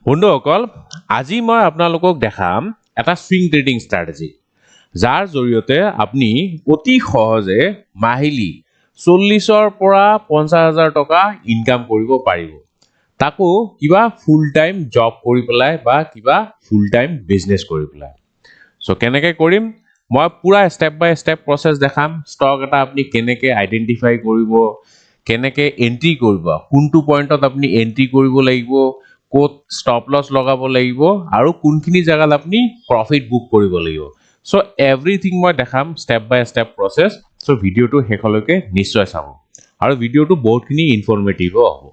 বন্ধুসকল আজি মই আপোনালোকক দেখাম এটা সুইং ট্ৰেডিং ষ্ট্ৰেটেজি যাৰ জৰিয়তে আপুনি অতি সহজে মাহিলি 40ৰ পৰা 50,000 টকা ইনকাম কৰিব পাৰিব তাকো কিবা ফুল টাইম জব কৰি পেলাই বা কিবা ফুল টাইম বিজনেস কৰি পেলাই সো কেনেকৈ কৰিম মই পুৰা স্টেপ বাই স্টেপ প্ৰসেস দেখাম ষ্টক এটা আপুনি কেনেকৈ আইডেন্টিফাই কৰিব কেনেকৈ এন্ট্ৰি কৰিব কোনটো পইণ্টত আপুনি এন্ট্ৰি কৰিব লাগিব কোত স্টপ লস লগাব লাগিব আৰু কোনখিনি জায়গাত আপুনি প্ৰফিট বুক কৰিব লাগিব সো এভৰিথিং মই দেখাম স্টেপ বাই স্টেপ প্ৰসেস সো ভিডিওটো হেকলৈকে নিশ্চয় চাব আৰু ভিডিওটো বহুতখিনি ইনফৰমেটিভ হ'ব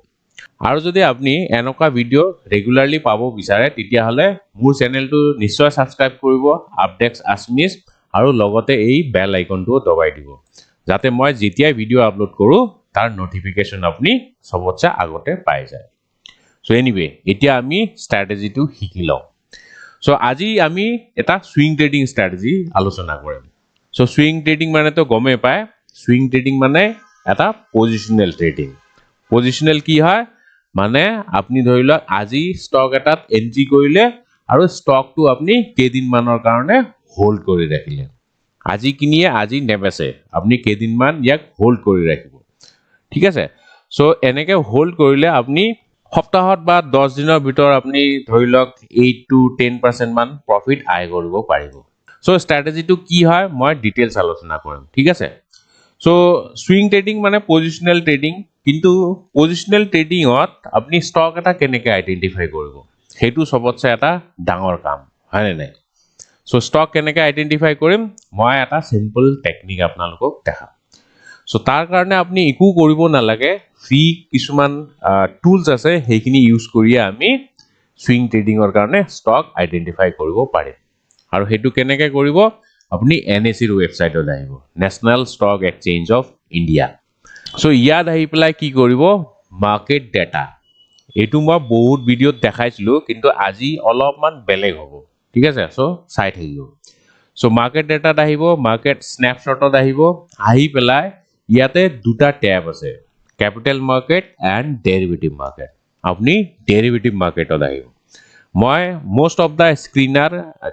আৰু যদি আপুনি এনেকুৱা ভিডিও ৰেগুলাৰলি পাব বিচাৰে তেতিয়া হলে মোৰ চেনেলটো নিশ্চয় সাবস্ক্ৰাইব কৰিব Updex Assamese আৰু লগতে এই বেল আইকনটো দবাই দিব যাতে মই যেতিয়া ভিডিও আপলোড কৰো তাৰ নোটিফিকেশন আপুনি সবতছে আগতে পাই যায় সো এনিৱে এতিয়া আমি ষ্ট্ৰেটেজিটো শিকি লওঁ সো আজি আমি এটা সুইং ট্ৰেডিং ষ্ট্ৰেটেজি আলোচনা কৰিম সো সুইং ট্ৰেডিং মানে তো গমে পায় সুইং ট্ৰেডিং মানে এটা পজিশনাল ট্ৰেডিং পজিশনাল কি হয় মানে আপনি ধৰি লওক আজি ষ্টক এটাত এন্ট্ৰি কৰিলে আৰু ষ্টকটো আপনি কেদিন মানৰ কাৰণে হোল্ড কৰি ৰাখিলে আজি কিনিয়ে আজি নেবেছে আপনি কেদিন মান ইয়াক হোল্ড কৰি ৰাখিব ঠিক আছে সো এনেকে হোল্ড কৰিলে আপনি সপ্তাহত বা 10 দিনৰ ভিতৰ আপনি ধৰি লওক 8 to 10% মান প্ৰফিট আয় কৰিব পাৰিব সো ষ্ট্ৰেটেজিটো কি হয় মই ডিটেইলছ আলোচনা কৰিম ঠিক আছে সো সুইং ট্ৰেডিং মানে পজিশনাল ট্ৰেডিং কিন্তু পজিশনাল ট্ৰেডিংত আপনি ষ্টক এটা কেনেকৈ আইডেন্টিফাই কৰিব হেতু সবতছে এটা ডাঙৰ কাম হয় নাই সো ষ্টক কেনেকৈ আইডেন্টিফাই কৰিম মই এটা সিম্পল টেকনিক আপোনালোকক দেখাম সো তাৰ কাৰণে আপনি একো কৰিব নালাগে ফ্ৰী কিছুমান টুলস আছে হেখিনি ইউজ কৰি আমি সুইং ট্ৰেডিংৰ কাৰণে ষ্টক আইডেন্টিফাই কৰিব পাৰিম আৰু হেতু কেনেকৈ কৰিব আপনি NSE ৰ ওয়েবসাইটত আহিব national stock exchange of India so ইয়াত আহি পেলাই কি কৰিব মাৰ্কেট ডেটা এটো মই বহুত ভিডিওত দেখাইছিলো কিন্তু আজি অলপমান বেলেগ হ'ব ঠিক আছে সো চাই থাকিব সো মাৰ্কেট ডেটাত আহিব মাৰ্কেট স্ন্যাপশ্বটত আহিব আহি পেলাই ইয়াতে দুটা ট্যাব আছে capital market and derivative market আপনি ডেরিভেটিভ মার্কেটত আহিব মই মোস্ট অফ দা স্ক্ৰিনাৰ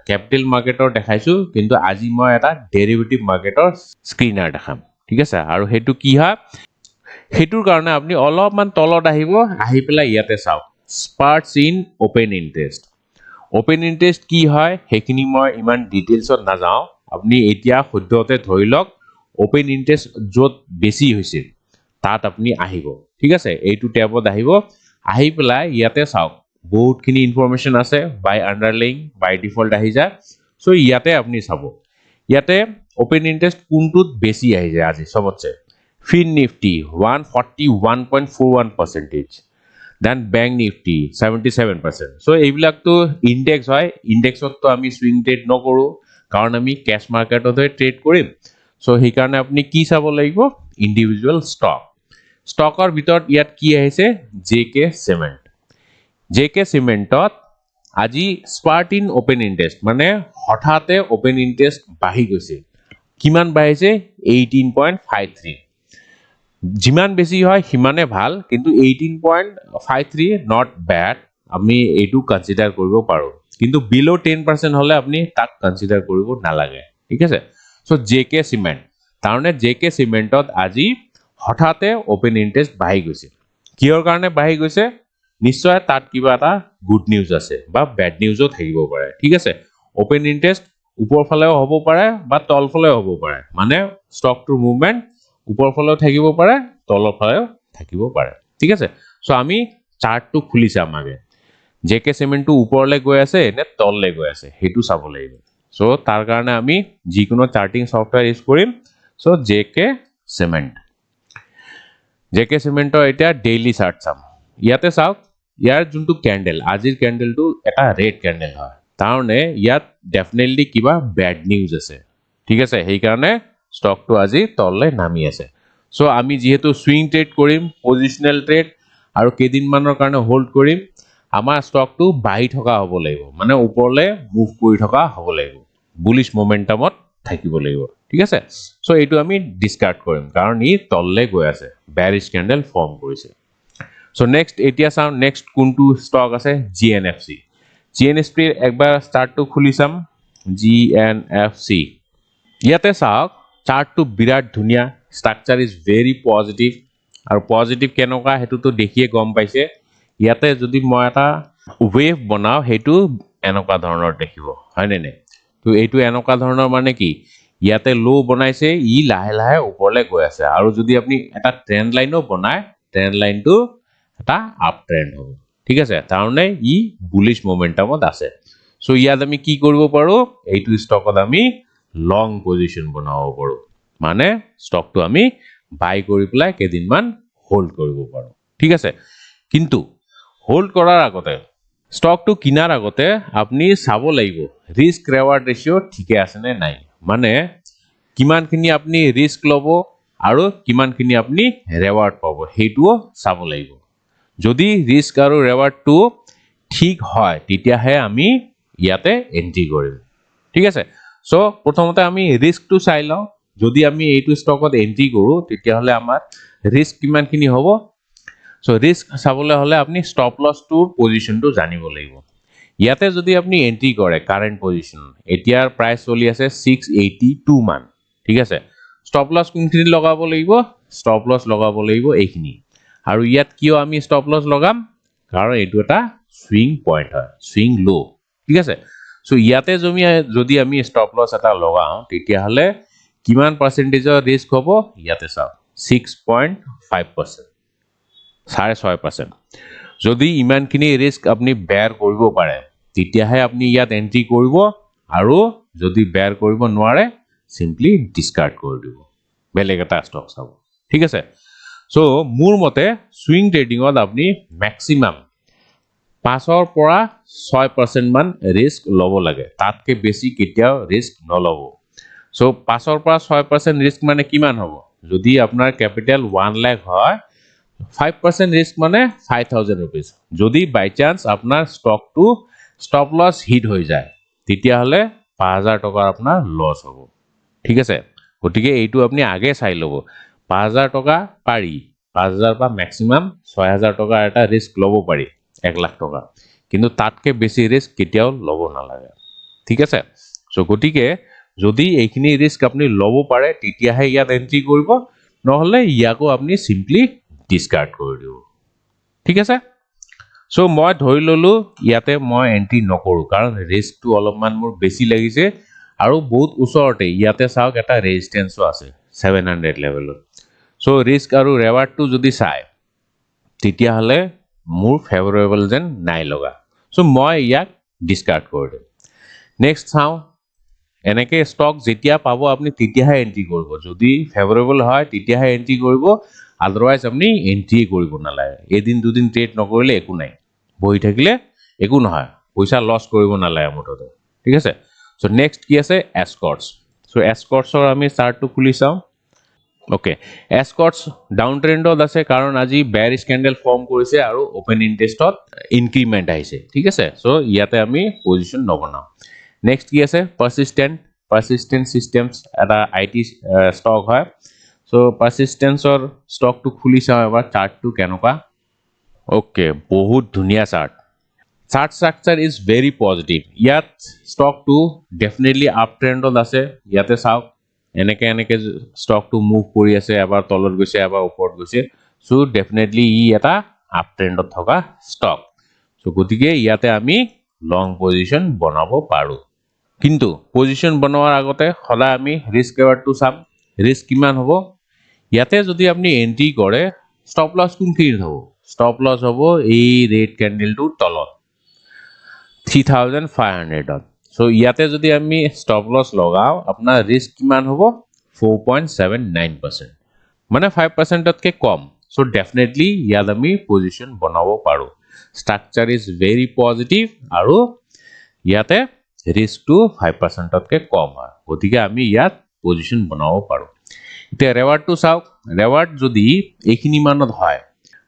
ক্যাপিটাল মাৰ্কেটৰ দেখাইছো কিন্তু আজি মই এটা ডেৰিভেটিভ মাৰ্কেটৰ স্ক্ৰিনাৰ দেখাম ঠিক আছে আৰু হেতু কি হয় হেতুৰ কাৰণে আপনি অলপমান তলত আহিব আহি পেলাই ইয়াতে চাওক স্পাৰ্টস ইন ওপেন ইন্টাৰেষ্ট কি হয় হেখিনি মই ইমান ডিটেইলছত না যাও আপনি এতিয়া সদ্যতে ধৰি লওক ওপেন ইন্টাৰেষ্ট যত বেছি হৈছে তাত আপনি আহিব ঠিক আছে এইটো ট্যাবত আহিব আহি পেলাই ইয়াতে চাওক বহুতখিনি ইনফৰমেশন আছে বাই আন্ডাৰলাইং বাই ডিফল্ট আহি যায় সো ইয়াতে আপনি চাব ইয়াতে ওপেন ইন্টাৰেষ্ট কোনটোত বেছি আহি যায় আজি সবতছে ফিন Nifty 141.41% then bank nifty 77% so এইবিলাক তো ইনডেক্স হয় ইনডেক্সত তো আমি সুইং ট্ৰেড নকৰো কাৰণ আমি ক্যাশ মাৰ্কেটতে ট্ৰেড কৰিম সো সেই কাৰণে আপনি কি চাব লাগিব ইন্ডিভিজুয়াল ষ্টকৰ ভিতৰত ইয়াত কি আহিছে জেকে সিমেন্টত আজি স্পাৰ্ট ইন ওপেন ইন্টাৰেষ্ট মানে হঠাতে ওপেন ইন্টাৰেষ্ট বাঢ়ি গৈছে কিমান বাঢ়িছে 18.53 যিমান বেছি হয় হিমানে ভাল কিন্তু 18.53 নট ব্যাড আমি এটু কনসিডার কৰিব পাৰো কিন্তু বিলো 10% হলে আপনি তাক কনসিডাৰ কৰিব নালাগে ঠিক আছে সো জেকে সিমেন্ট তাৰনে জেকে সিমেন্টত আজি হঠাতে ওপেন ইন্টাৰেষ্ট বাঢ়ি গৈছে কিহৰ কাৰণে বাঢ়ি গৈছে নিশ্চয় তাত কিবা এটা গুড নিউজ আছে বা ব্যাড নিউজও থাকিব পাৰে ঠিক আছে ওপেন ইন্টাৰেষ্ট উপৰ ফালেও হ'ব পাৰে বা তল ফালেও হ'ব পাৰে মানে ষ্টকটোৰ মুভমেন্ট উপৰ ফালেও থাকিব পাৰে তলৰ ফালেও থাকিব পাৰে ঠিক আছে সো আমি চাৰ্টটো খুলি চাম আগে জেকে সিমেন্টটো উপৰলৈ গৈ আছে নে তললৈ গৈ আছে হেতু চাব লাগিব সো তাৰ কাৰণে আমি যিকোনো চাৰ্টিং সফটওয়্যাৰ ইউজ কৰিম সো জেকে সিমেন্টৰ এটা ডেইলি চাৰ্ট চাম ইয়াতে চাওক ইয়াৰ যোনটো ক্যান্ডেল আজিৰ ক্যান্ডেলটো এটা ৰেড ক্যান্ডেল হয় তাৰনে ইয়াত ডেফিনেটলি কিবা ব্যাড নিউজ আছে ঠিক আছে সেই কাৰণে ষ্টকটো আজি তললৈ নামি আছে সো আমি যেহেতু সুইং ট্ৰেড কৰিম পজিশনাল ট্ৰেড আৰু কেদিন মানৰ কাৰণে হোল্ড কৰিম আমাৰ ষ্টকটো বাঢ়ি থকা হ'ব লাগিব মানে ওপৰলৈ মুভ কৰি থকা হ'ব লাগিব বুলিশ মোমেন্টামত থাকিব লাগিব ঠিক আছে সো এইটো আমি ডিসকার্ড কৰিম কাৰণ ই তললৈ গৈ আছে বেয়াৰিশ ক্যান্ডেল ফৰ্ম কৰিছে সো নেক্সট এতিয়া চাও নেক্সট কোনটো স্টক আছে জিএনএফসি জিএনএফসি একবাৰ চাৰ্টটো খুলি চাম জিএনএফসি ইয়াতে চাওক চাৰ্টটো বিৰাট ধুনিয়া স্ট্ৰাকচাৰ ইজ ভেৰি পজিটিভ আৰু পজিটিভ কেনেকুৱা হেতুটো দেখিয়ে গম পাইছে ইয়াতে যদি মই এটা ওয়েভ বনাও হেতু এনেকুৱা ধৰণৰ দেখিব হয় নে তো এইটো এনেকুৱা ধৰণৰ মানে কি ইয়াতে লো বনাইছে ই লাহে লাহে ওপৰলে গৈ আছে আৰু যদি আপুনি এটা ট্ৰেন্ড লাইনও বনায় ট্ৰেন্ড লাইনটো এটা আপ ট্ৰেন্ড হ'ব ঠিক আছে তাৰমানে ই বুলিশ মোমেন্টামত আছে সো ইয়াত আমি কি কৰিব পাৰো এইটো ষ্টকত আমি লং পজিশন বনাব পাৰো মানে ষ্টকটো আমি বাই কৰি পেলাই কেদিনমান হোল্ড কৰিব পাৰো ঠিক আছে কিন্তু হোল্ড কৰাৰ আগতে ষ্টকটো কিনাৰ আগতে আপুনি চাব লাগিব ৰিস্ক ৰিৱাৰ্ড ৰেশিও ঠিকে আছে নে নাই মানে কিমানখিনি আপুনি ৰিস্ক লব আৰু কিমানখিনি আপুনি ৰিৱাৰ্ড পাব হেতুও চাব লাগিব যদি ৰিস্ক আৰু ৰিৱাৰ্ডটো ঠিক হয় তেতিয়াহে আমি ইয়াতে এন্ট্ৰি কৰিম ঠিক আছে সো প্ৰথমতে আমি ৰিস্কটো চাই লও যদি আমি এইটো ষ্টকত এন্ট্ৰি কৰো তেতিয়াহলে আমাৰ ৰিস্ক কিমানখিনি হ'ব সো ৰিস্ক চাবলৈ হলে আপুনি স্টপ লস টুৰ পজিশনটো জানিব লাগিব ইয়াতে যদি আপুনি এন্ট্ৰি কৰে কাৰেন্ট পজিশন এতিয়াৰ প্ৰাইস চলি আছে 682 মান ঠিক আছে স্টপ লস কোনখিনি লগাব লাগিব স্টপ লস লগাব লাগিব এইখিনি আৰু ইয়াত কিয় আমি স্টপ লস লগাম কাৰণ এইটো এটা সুইং পয়েন্ট হয় সুইং লো ঠিক আছে সো ইয়াতে যদি আমি স্টপ লস এটা লগাও তেতিয়া হলে কিমান পাৰ্সেন্টেজৰ ৰিস্ক হ'ব ইয়াতে চাও 6.5% 6.5% যদি ইমানখিনি ৰিস্ক আপুনি বেয়াৰ কৰিব পাৰে তেতিয়াহে আপুনি ইয়াত এন্ট্ৰি কৰিব আৰু যদি বেয়াৰ কৰিব নোৱাৰে সিম্পলি ডিসকাৰ্ড কৰি দিব বেলেগ এটা ষ্টক চাব ঠিক আছে সো মোৰ মতে সুইং ট্ৰেডিংত আপুনি ম্যাক্সিমাম 5 পৰা 6% মান ৰিস্ক লব লাগে তাতকে বেছি কেতিয়াও ৰিস্ক নলব সো 5 পৰা 6% ৰিস্ক মানে কিমান হ'ব যদি আপোনাৰ ক্যাপিটাল 1 লাখ হয় 5% ৰিস্ক মানে 5000 rupees যদি বাই চান্স আপোনাৰ ষ্টকটো স্টপ লস হিট হৈ যায় তেতিয়া হলে 5000 টকা আপোনাৰ লস হ'ব ঠিক আছে গতিকে এইটো আপুনি আগে চাই লব 5000 টকা পাৰি 5000 বা ম্যাক্সিমাম 6000 টকা এটা ৰিস্ক লব পাৰি 1 লাখ টকা কিন্তু তাতকে বেছি ৰিস্ক কেতিয়াও লব নালাগে ঠিক আছে সো গতিকে যদি এইখিনি ৰিস্ক আপুনি লব পাৰে তেতিয়াহে ইয়াত এন্ট্ৰি কৰিব নহলে ইয়াকো আপুনি সিম্পলি ডিসকাৰ্ড কৰি দিব ঠিক আছে সো মই ধৰি ললো ইয়াতে মই এন্ট্ৰি নকৰো কাৰণ ৰিস্কটো অলপমান মোৰ বেছি লাগিছে আৰু বহুত ওচৰতে ইয়াতে চাওক এটা ৰেজিস্ট্যান্সও আছে 700 লেভেলত সো ৰিস্ক আৰু ৰিৱাৰ্ডটো যদি চাই তেতিয়া হলে মোৰ ফেভৰেবল যেন নাই লগা সো মই ইয়াক ডিসকাৰ্ড কৰি দিম নেক্সট চাও এনেকে স্টক যেতিয়া পাবো আপুনি তেতিয়াহে এন্ট্ৰি কৰিব যদি ফেভৰেবল হয় তেতিয়াহে এন্ট্ৰি কৰিব আদাৰওয়াইজ আপনি এন্ট্ৰি কৰিব নালাগে এদিন দুদিন ট্ৰেড নকৰিলে একো নাই বহি থাকিলে একো নহয় পইচা লস কৰিব নালাগে মুঠতে ঠিক আছে সো নেক্সট কি আছে এসকৰ্টস সো এসকৰ্টসৰ আমি চাৰ্টটো খুলি চাও ওকে এসকৰ্টস ডাউন ট্ৰেন্ডত আছে কাৰণ আজি বেয়াৰিশ ক্যান্ডেল ফৰ্ম কৰিছে আৰু ওপেন ইন্টাৰেষ্টত ইনক্ৰিমেন্ট আহিছে ঠিক আছে সো ইয়াতে আমি পজিশন নবনাও নেক্সট কি আছে পারসিস্টেন্ট সিস্টেমস এটা আইটি স্টক হয় সো পাৰসিস্টেন্সৰ স্টকটো খুলি চাও এবাৰ চাৰ্টটো কেনেকুৱা ওকে বহুত ধুনিয়া chart structure is very positive ইয়াত স্টকটো ডেফিনেটলি আপ ট্ৰেন্ডত আছে ইয়াতে চাওক এনেকে স্টকটো মুভ কৰি আছে এবাৰ তলত গৈছে এবাৰ ওপৰত গৈছে সো ডেফিনেটলি ই এটা আপ ট্ৰেন্ডত থকা স্টক সো গতিকে ইয়াতে আমি লং পজিশন বনাব পাৰো কিন্তু পজিশন বনোৱাৰ আগতে হলা আমি ৰিস্ক ৰিৱাৰ্ডটো চাম ৰিস্ক কিমান হ'ব ইয়াতে যদি আপনি এন্ট্ৰি কৰে স্টপ লস কোনখিনি হ'ব স্টপ লস হ'ব এই ৰেড ক্যান্ডেলটো তলত 3500 সো ইয়াতে যদি আমি স্টপ লস লগাও আপোনাৰ ৰিস্ক কিমান হ'ব 4.79% মানে 5% তকে কম সো ডেফিনেটলি ইয়াত আমি পজিশন বনাব পাৰো স্ট্ৰাকচাৰ ইজ ভেৰি পজিটিভ আৰু ইয়াতে ৰিস্কটো 5% তকে কম হয় গতিকে আমি ইয়াত পজিশন বনাব পাৰো এতিয়া ৰিৱাৰ্ডটো চাওক ৰিৱাৰ্ড যদি এইখিনি মানত হয়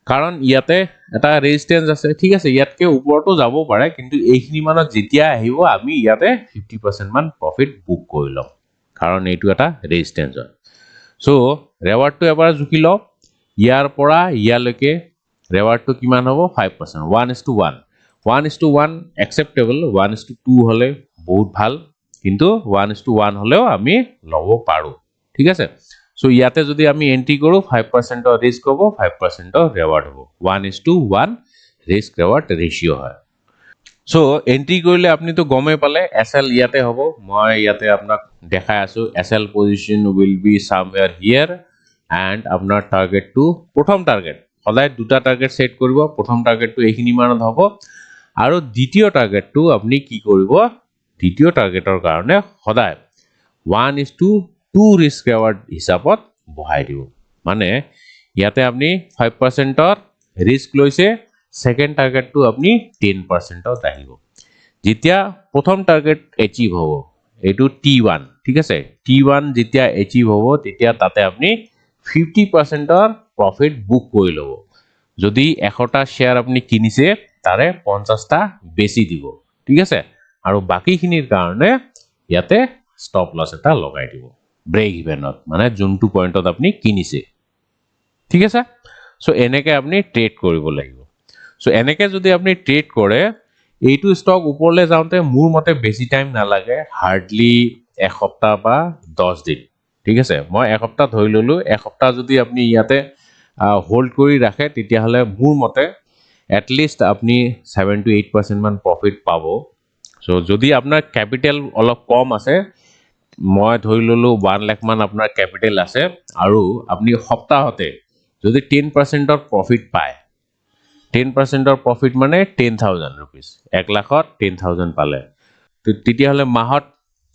কাৰণ ইয়াতে এটা ৰেজিস্ট্যান্স আছে ঠিক আছে ইয়াতকে ওপৰতো যাব পাৰে কিন্তু এইখিনি মানত যেতিয়া আহিব আমি ইয়াতে 50% মান প্ৰফিট বুক কৰি লম কাৰণ এইটো এটা ৰেজিস্ট্যান্স হয় সো ৰিৱাৰ্ডটো এবাৰ জুকি লওক ইয়াৰ পৰা ইয়ালৈকে ৰেৱাৰ্ডটো কিমান হ'ব 5% 1:1 1:1 একচেপ্টেবল 1:2 হলে বহুত ভাল কিন্তু 1:1 হলেও আমি লব পাৰো ঠিক আছে সো ইয়াতে যদি আমি এন্ট্ৰি কৰো 5% অৰ ৰিস্ক হ'ব 5% অৰ ৰেৱাৰ্ড হ'ব 1:1 ৰিস্ক ৰেৱাৰ্ড ৰেশিও হয় সো এন্ট্ৰি কৰিলে আপুনি তো গমে পালে এসএল ইয়াতে হ'ব মই ইয়াতে আপোনাক দেখাই আছো SL position will be somewhere here and আপোনাৰ টাৰ্গেটটো প্ৰথম টাৰ্গেট সদায় দুটা টাৰ্গেট সেট কৰিব প্ৰথম টাৰ্গেটটো এইখিনি মানত হ'ব আৰু দ্বিতীয় টাৰ্গেটটো আপুনি কি কৰিব দ্বিতীয় টাৰ্গেটৰ কাৰণে সদায় 1:2 ৰিস্ক ৰেৱাৰ্ড হিচাপত বহাই দিব মানে ইয়াতে আপুনি 5% অৰ ৰিস্ক লৈছে সেকেন্ড টাৰ্গেটটো আপুনি 10% অত আহিব যেতিয়া প্ৰথম টাৰ্গেট এচিভ হ'ব এটো T1 ঠিক আছে T1 যেতিয়া এচিভ হ'ব তেতিয়া তাতে আপুনি 50% অৰ প্ৰফিট বুক কৰি লব যদি 100টা শেয়াৰ আপুনি কিনিছে তাৰে 50টা বেছি দিব ঠিক আছে আৰু বাকিখিনিৰ কাৰণে ইয়াতে ষ্টপ লছ এটা লগাই দিব ব্ৰেক ইভেনত মানে যোনটো পইণ্টত আপুনি কিনিছে ঠিক আছে সো এনেকে আপুনি ট্ৰেড কৰিব লাগিব সো এনেকে যদি আপুনি ট্ৰেড কৰে এইটো ষ্টক ওপৰলে যাওঁতে মোৰ মতে বেছি টাইম নালাগে হাৰ্ডলি এক সপ্তাহ বা 10 দিন ঠিক আছে মই এক সপ্তাহ ধৰি ললো এক সপ্তাহ যদি আপুনি ইয়াতে হোল্ড কৰি ৰাখে তেতিয়া হলে মোৰ মতে at least আপনি 7 to 8% মান প্ৰফিট পাব সো যদি আপোনাৰ ক্যাপিটাল অলপ কম আছে মই ধৰি ললো 1 লাখ মান আপোনাৰ ক্যাপিটাল আছে আৰু আপুনি সপ্তাহতে যদি 10% অৰ প্ৰফিট পায় 10% অৰ প্ৰফিট মানে 10000 rupees 1 লাখত 10000 পালে তো তেতিয়া হলে মাহত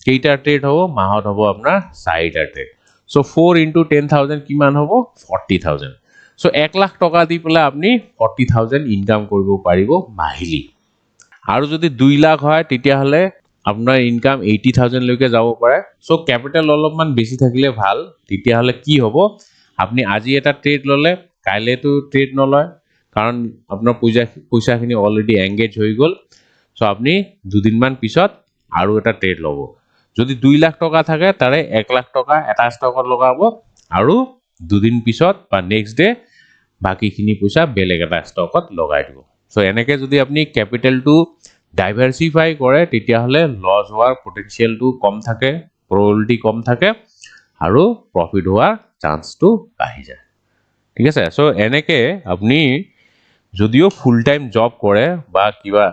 কেইটা ট্ৰেড হ'ব মাহত হ'ব আপোনাৰ 4টা ট্ৰেড সো 4 into 10000 কিমান হ'ব 40000 সো 1 লাখ টকা দি পেলাই আপনি 40000 ইনকাম কৰিব পাৰিব মাহিলি আৰু যদি 2 লাখ হয় তেতিয়া হলে আপোনাৰ ইনকাম 80000 লৈকে যাব পাৰে সো ক্যাপিটাল অলপমান বেছি থাকিলে ভাল তেতিয়া হলে কি হ'ব আপনি আজি এটা ট্ৰেড ললে কাইলে তো ট্ৰেড নলয় কাৰণ আপোনাৰ পইচাখিনি অলৰেডি এংগেজ হৈ গল সো আপনি দুদিন মান পিছত আৰু এটা ট্ৰেড লব যদি 2 লাখ টকা থাকে তাৰে 1 লাখ টকা এটা ষ্টকত লগাব আৰু দুদিন পিছত বা নেক্সট ডে বাকিখিনি পইচা বেলেগ এটা ষ্টকত লগাই দিব সো এনেকে যদি আপনি ক্যাপিটালটো ডাইভাৰসিফাই কৰে তেতিয়া হলে লস হোৱাৰ পটেনশিয়ালটো কম থাকে প্ৰবাবিলিটি কম থাকে আৰু প্ৰফিট হোৱাৰ চান্সটো বাঢ়ি যায় ঠিক আছে সো এনেকে আপনি যদিও ফুল টাইম জব কৰে বা কিবা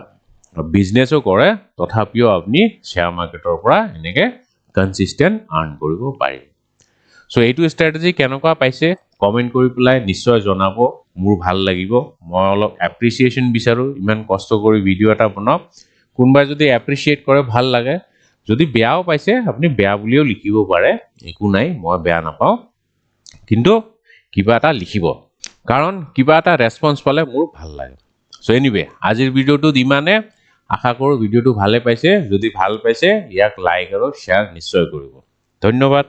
বিজনেসও কৰে তথাপিও আপনি শেয়াৰ মাৰ্কেটৰ পৰা এনেকে কনসিস্টেন্ট আৰ্ন কৰিব পাৰে সো এইটো স্ট্ৰ্যাটেজি কেনেকুৱা পাইছে কমেন্ট কৰি পেলাই নিশ্চয় জনাব মোৰ ভাল লাগিব মই অলপ এপ্ৰিচিয়েচন বিচাৰো ইমান কষ্ট কৰি ভিডিও এটা বনাও কোনবাই যদি এপ্ৰিচিয়েট কৰে ভাল লাগে যদি বেয়াও পাইছে আপুনি বেয়া বুলিও লিখিব পাৰে একো নাই মই বেয়া নাপাও কিন্তু কিবা এটা লিখিব কাৰণ কিবা এটা ৰেসপন্স পালে মোৰ ভাল লাগে সো এনিৱে আজিৰ ভিডিওটো ইমানে আশা কৰো ভিডিওটো ভালে পাইছে যদি ভাল পাইছে ইয়াক লাইক আৰু শেয়াৰ নিশ্চয় কৰিব ধন্যবাদ